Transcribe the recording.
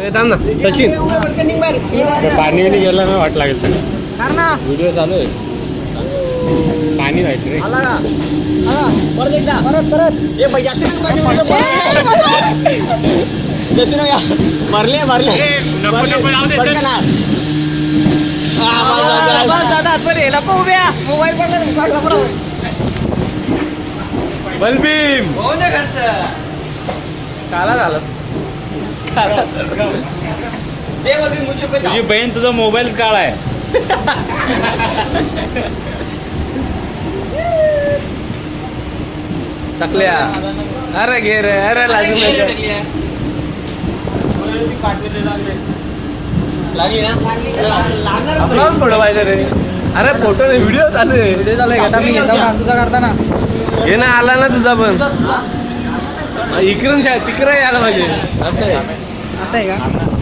थांब ना सचिन पाणी बिणी गेलं ना वाट लागेल सगळं व्हिडिओ चालू आहे पाणी राहायचं रे परत एकदा परत मारले मोबाईल बलबीम काला झालास तुझी बहीण तुझा मोबाईलच काळा आहे टाकल्या अरे घे रे अरे लागून फोटो पाहिजे रे अरे फोटो नाही व्हिडिओ चालू आहे तुझा करताना हे ना आला ना तुझा पण इकडून तिकडे यायला पाहिजे असं आहे असं आहे का